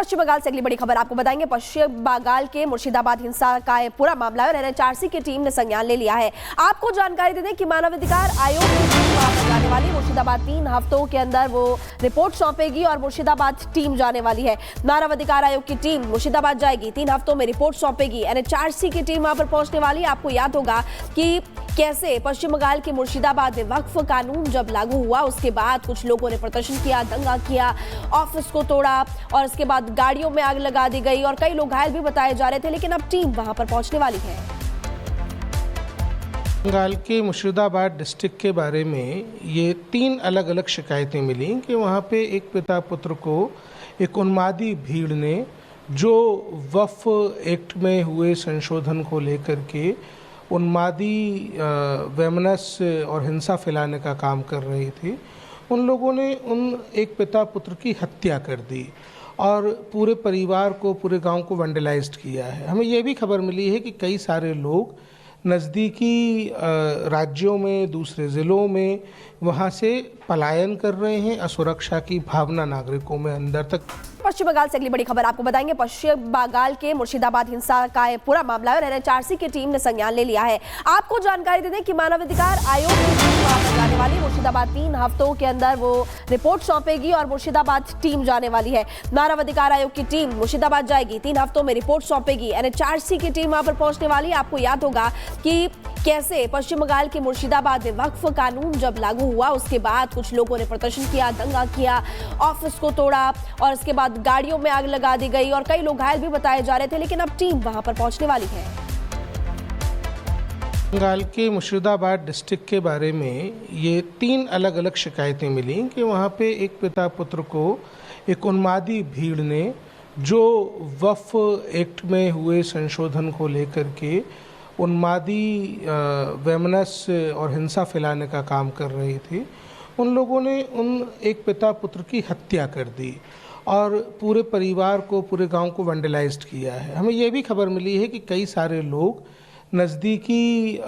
पश्चिम बंगाल से अगली बड़ी खबर आपको बताएंगे। पश्चिम बंगाल के मुर्शिदाबाद हिंसा का ये पूरा मामला है और एनएचआरसी की टीम ने संज्ञान ले लिया है। आपको जानकारी दे दें कि मानवाधिकार आयोग की टीम वहां पर जाने वाली मुर्शिदाबाद 3 हफ्तों के अंदर वो रिपोर्ट सौंपेगी और मुर्शिदाबाद टीम जाने वाली है। मानवाधिकार आयोग की टीम मुर्शिदाबाद जाएगी, 3 हफ्तों में रिपोर्ट सौंपेगी। एनएचआरसी की टीम वहां पर पहुंचने वाली। आपको याद होगा कि कैसे पश्चिम बंगाल के मुर्शिदाबाद में वक्फ कानून जब लागू हुआ उसके बाद कुछ लोगों ने प्रदर्शन किया, दंगा किया, ऑफिस को तोड़ा और उसके बाद गाड़ियों में आग लगा दी गई और कई लोग घायल भी बताए जा रहे थे। लेकिन अब टीम वहां पर पहुंचने वाली है। बंगाल के मुर्शिदाबाद डिस्ट्रिक्ट के बारे में ये 3 अलग अलग शिकायतें मिली कि वहाँ पे एक पिता पुत्र को एक उन्मादी भीड़ ने जो वक्फ एक्ट में हुए संशोधन को लेकर के उन्मादी वैमनस और हिंसा फैलाने का काम कर रही थी, उन लोगों ने उन एक पिता पुत्र की हत्या कर दी और पूरे परिवार को, पूरे गांव को वैंडलाइज्ड किया है। हमें ये भी खबर मिली है कि कई सारे लोग नज़दीकी राज्यों में, दूसरे ज़िलों में वहाँ से पलायन कर रहे हैं। असुरक्षा की भावना नागरिकों में अंदर तक। पश्चिम बंगाल से अगली बड़ी खबर आपको बताएंगे। पश्चिम बंगाल के मुर्शिदाबाद हिंसा का ये पूरा मामला है और एनएचआरसी की टीम ने संज्ञान ले लिया है। आपको जानकारी दे दें कि मानवाधिकार आयोग की टीम वहां पर जाने वाली मुर्शिदाबाद 3 हफ्तों के अंदर वो रिपोर्ट सौंपेगी और मुर्शिदाबाद टीम जाने वाली है। मानवाधिकार आयोग की टीम मुर्शिदाबाद जाएगी, 3 हफ्तों में रिपोर्ट सौंपेगी। एनएचआरसी की टीम वहां पर पहुंचने वाली। आपको याद होगा कि कैसे पश्चिम बंगाल के मुर्शिदाबाद में वक्फ कानून जब लागू हुआ उसके बाद कुछ लोगों ने प्रदर्शन किया, दंगा किया, ऑफिस को तोड़ा और उसके बाद गाड़ियों में आग लगा दी गई और कई लोग घायल भी बताए जा रहे थे। लेकिन अब टीम वहां पर पहुंचने वाली है। बंगाल के मुर्शिदाबाद डिस्ट्रिक्ट के बारे में ये 3 अलग अलग शिकायतें मिली कि वहाँ पे एक पिता पुत्र को एक उन्मादी भीड़ ने जो वक्फ एक्ट में हुए संशोधन को लेकर के उन्मादी वैमनस और हिंसा फैलाने का काम कर रही थी, उन लोगों ने उन एक पिता पुत्र की हत्या कर दी और पूरे परिवार को, पूरे गांव को वैंडलाइज्ड किया है। हमें ये भी खबर मिली है कि कई सारे लोग नज़दीकी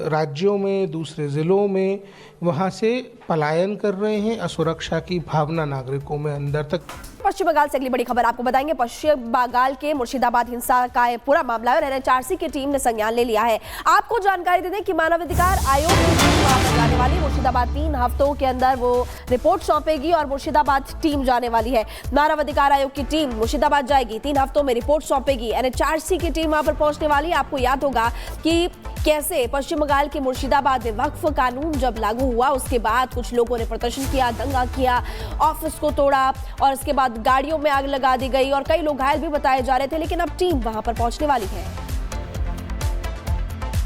राज्यों में, दूसरे ज़िलों में वहाँ से पलायन कर रहे हैं। असुरक्षा की भावना नागरिकों में अंदर तक। पश्चिम बंगाल से अगली बड़ी खबर आपको बताएंगे। पश्चिम बंगाल के मुर्शिदाबाद हिंसा का ये पूरा मामला है और एनएचआरसी की टीम ने संज्ञान ले लिया है। आपको जानकारी दे दें कि मानवाधिकार आयोग की टीम वहां पर जाने वाली मुर्शिदाबाद 3 हफ्तों के अंदर वो रिपोर्ट सौंपेगी और मुर्शिदाबाद टीम जाने वाली है। मानवाधिकार आयोग की टीम मुर्शिदाबाद जाएगी, 3 हफ्तों में रिपोर्ट सौंपेगी। एनएचआरसी की टीम वहां पर पहुंचने वाली। आपको याद होगा कि कैसे पश्चिम बंगाल के मुर्शिदाबाद में वक्फ कानून जब लागू हुआ उसके बाद कुछ लोगों ने प्रदर्शन किया, दंगा किया, ऑफिस को तोड़ा और उसके बाद गाड़ियों में आग लगा दी गई और कई लोग घायल भी बताए जा रहे थे। लेकिन अब टीम वहां पर पहुंचने वाली है।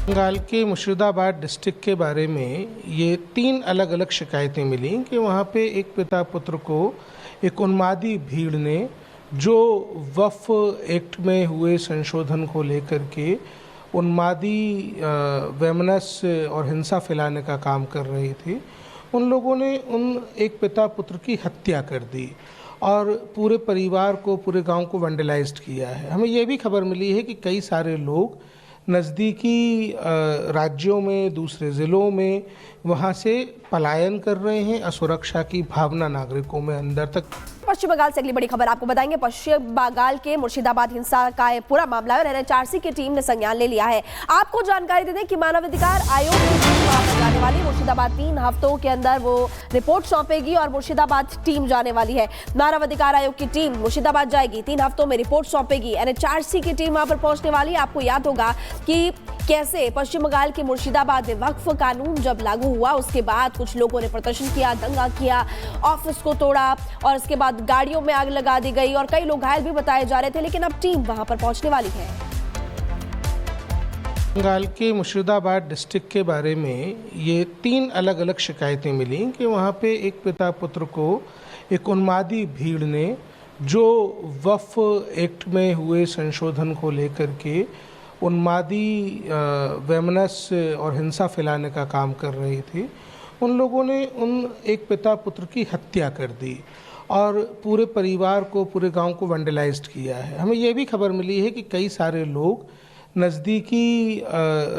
बंगाल के मुर्शिदाबाद डिस्ट्रिक्ट के बारे में ये 3 अलग अलग शिकायतें मिली कि वहाँ पे एक पिता पुत्र को एक उन्मादी भीड़ ने जो वक्फ एक्ट में हुए संशोधन को लेकर के उन्मादी वैमनस और हिंसा फैलाने का काम कर रही थी, उन लोगों ने उन एक पिता पुत्र की हत्या कर दी और पूरे परिवार को, पूरे गांव को वैंडलाइज्ड किया है। हमें ये भी खबर मिली है कि कई सारे लोग नज़दीकी राज्यों में, दूसरे ज़िलों में वहाँ से पलायन कर रहे हैं। असुरक्षा की भावना नागरिकों में अंदर तक। पश्चिम बंगाल से अगली बड़ी खबर आपको बताएंगे। पश्चिम बंगाल के मुर्शिदाबाद हिंसा का ये पूरा मामला है और एनएचआरसी की टीम ने संज्ञान ले लिया है। आपको जानकारी दे दें कि मानवाधिकार आयोग की टीम वहां पर जाने वाली मुर्शिदाबाद 3 हफ्तों के अंदर वो रिपोर्ट सौंपेगी और मुर्शिदाबाद टीम जाने वाली है। मानवाधिकार आयोग की टीम मुर्शिदाबाद जाएगी, 3 हफ्तों में रिपोर्ट सौंपेगी। एनएचआरसी की टीम वहां पर पहुंचने वाली। आपको याद होगा कि कैसे पश्चिम बंगाल के मुर्शिदाबाद में वक्फ कानून जब लागू हुआ उसके बाद कुछ लोगों ने प्रदर्शन किया, दंगा किया, ऑफिस को तोड़ा और उसके बाद गाड़ियों में आग लगा दी गई और कई लोग घायल भी बताए जा रहे थे। लेकिन अब टीम वहां पर पहुंचने वाली है। बंगाल के मुर्शिदाबाद डिस्ट्रिक्ट के बारे में ये 3 अलग अलग शिकायतें मिली कि वहाँ पे एक पिता पुत्र को एक उन्मादी भीड़ ने जो वक्फ एक्ट में हुए संशोधन को लेकर के उन्मादी वैमनस और हिंसा फैलाने का काम कर रही थी, उन लोगों ने उन एक पिता पुत्र की हत्या कर दी और पूरे परिवार को, पूरे गांव को वैंडलाइज्ड किया है। हमें ये भी खबर मिली है कि कई सारे लोग नज़दीकी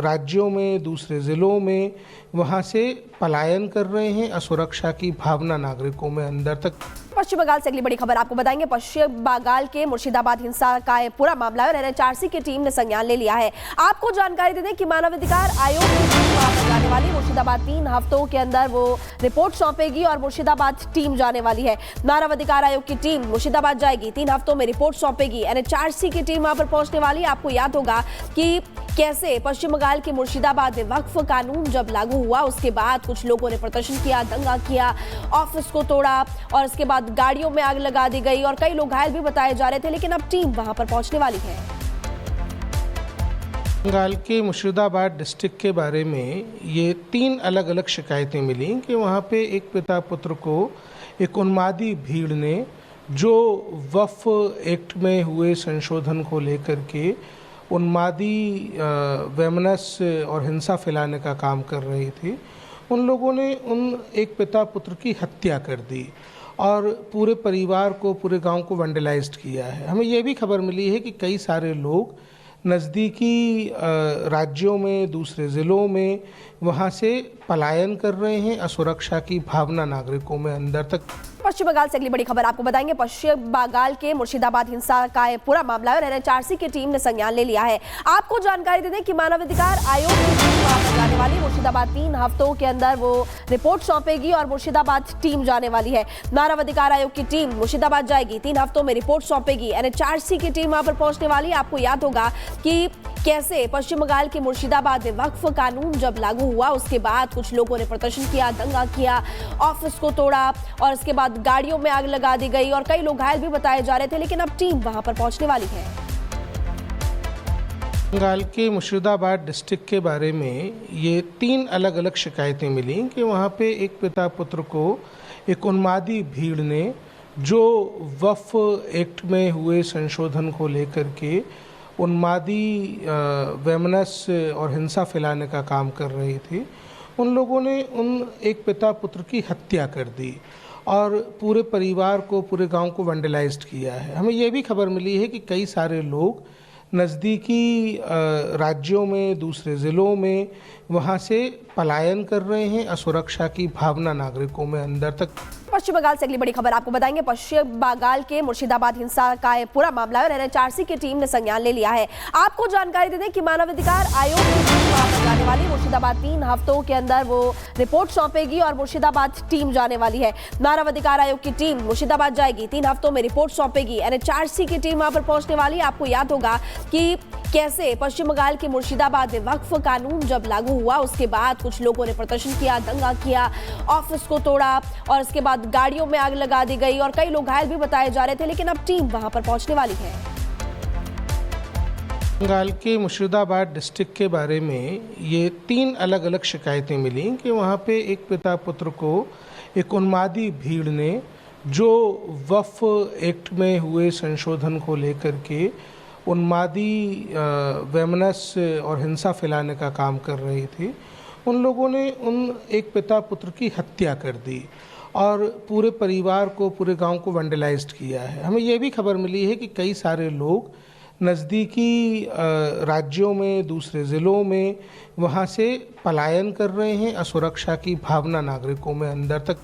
राज्यों में, दूसरे ज़िलों में वहाँ से पलायन कर रहे हैं। असुरक्षा की भावना नागरिकों में अंदर तक पश्चिम बंगाल से अगली बड़ी खबर आपको बताएंगे। पश्चिम बंगाल के मुर्शिदाबाद हिंसा का ये पूरा मामला है और एनएचआरसी की टीम ने संज्ञान ले लिया है। आपको जानकारी दे दें कि मानवाधिकार आयोग की टीम वहां पर जाने वाली मुर्शिदाबाद 3 हफ्तों के अंदर वो रिपोर्ट सौंपेगी और मुर्शिदाबाद टीम जाने वाली है। मानवाधिकार आयोग की टीम मुर्शिदाबाद जाएगी, 3 हफ्तों में रिपोर्ट सौंपेगी। एनएचआरसी की टीम वहां पर पहुंचने वाली है। आपको याद होगा कि कैसे पश्चिम बंगाल के मुर्शिदाबाद में वक्फ कानून जब लागू हुआ उसके बाद कुछ लोगों ने प्रदर्शन किया, दंगा किया, ऑफिस को तोड़ा और इसके बाद गाड़ियों में आग लगा दी गई और कई लोग घायल भी बताए जा रहे थे, लेकिन अब टीम वहां पर पहुंचने वाली है। बंगाल के मुर्शिदाबाद डिस्ट्रिक्ट के बारे में ये 3 अलग अलग शिकायतें मिली कि वहाँ पे एक पिता पुत्र को एक उन्मादी भीड़ ने जो वक्फ एक्ट में हुए संशोधन को लेकर के उन्मादी वेमनस और हिंसा फैलाने का काम कर रही थी, उन लोगों ने उन एक पिता पुत्र की हत्या कर दी और पूरे परिवार को, पूरे गांव को वैंडलाइज्ड किया है। हमें यह भी खबर मिली है कि कई सारे लोग नज़दीकी राज्यों में, दूसरे ज़िलों में वहाँ से पलायन कर रहे हैं। असुरक्षा की भावना नागरिकों में अंदर तक। पश्चिम बंगाल से अगली बड़ी खबर आपको बताएंगे। पश्चिम बंगाल के मुर्शिदाबाद हिंसा का ये पूरा मामला है और एनएचआरसी की टीम ने संज्ञान ले लिया है। आपको जानकारी दे दें कि मानवाधिकार आयोग की टीम वहां पर जाने वाली मुर्शिदाबाद 3 हफ्तों के अंदर वो रिपोर्ट सौंपेगी और मुर्शिदाबाद टीम जाने वाली है। मानवाधिकार आयोग की टीम मुर्शिदाबाद जाएगी, 3 हफ्तों में रिपोर्ट सौंपेगी। एनएचआरसी की टीम वहां पर पहुंचने वाली है। आपको याद होगा कि कैसे पश्चिम बंगाल के मुर्शिदाबाद में वक्फ कानून जब लागू हुआ उसके बाद कुछ लोगों ने प्रदर्शन किया, दंगा किया, ऑफिस को तोड़ा और इसके बाद गाड़ियों में आग लगा दी गई और कई लोग घायल भी बताए जा रहे थे, लेकिन अब टीम वहां पर पहुंचने वाली है। बंगाल के मुर्शिदाबाद डिस्ट्रिक्ट के बारे में ये 3 अलग अलग शिकायतें मिली कि वहाँ पे एक पिता पुत्र को एक उन्मादी भीड़ ने जो वक्फ एक्ट में हुए संशोधन को लेकर के उन्मादी वेमनस और हिंसा फैलाने का काम कर रही थी, उन लोगों ने उन एक पिता पुत्र की हत्या कर दी और पूरे परिवार को, पूरे गांव को वैंडलाइज्ड किया है। हमें यह भी खबर मिली है कि कई सारे लोग नज़दीकी राज्यों में, दूसरे ज़िलों में वहाँ से पलायन कर रहे हैं। असुरक्षा की भावना नागरिकों में अंदर तक। पश्चिम बंगाल से अगली बड़ी खबर आपको बताएंगे। पश्चिम बंगाल के मुर्शिदाबाद हिंसा का ये पूरा मामला है और एनएचआरसी की टीम ने संज्ञान ले लिया है। आपको जानकारी दे दें कि मानवाधिकार आयोग की टीम वहां पर जाने वाली मुर्शिदाबाद 3 हफ्तों के अंदर वो रिपोर्ट सौंपेगी और मुर्शिदाबाद टीम जाने वाली है। मानवाधिकार आयोग की टीम मुर्शिदाबाद जाएगी, 3 हफ्तों में रिपोर्ट सौंपेगी। एनएचआरसी की टीम वहां पर पहुंचने वाली है। आपको याद होगा कि कैसे पश्चिम बंगाल के मुर्शिदाबाद में वक्फ कानून जब लागू हुआ उसके बाद कुछ लोगों ने प्रदर्शन किया, दंगा किया, ऑफिस को तोड़ा और इसके बाद गाड़ियों में आग लगा दी गई और कई लोग घायल भी बताए जा रहे थे, लेकिन अब टीम वहां पर पहुंचने वाली है। बंगाल के मुर्शिदाबाद डिस्ट्रिक्ट के बारे में ये 3 अलग अलग शिकायतें मिली कि वहाँ पे एक पिता पुत्र को एक उन्मादी भीड़ ने जो वक्फ एक्ट में हुए संशोधन को लेकर के उन्मादी वेमनस और हिंसा फैलाने का काम कर रही थी, उन लोगों ने उन एक पिता पुत्र की हत्या कर दी और पूरे परिवार को, पूरे गांव को वैंडलाइज्ड किया है। हमें यह भी खबर मिली है कि कई सारे लोग नज़दीकी राज्यों में, दूसरे ज़िलों में वहाँ से पलायन कर रहे हैं। असुरक्षा की भावना नागरिकों में अंदर तक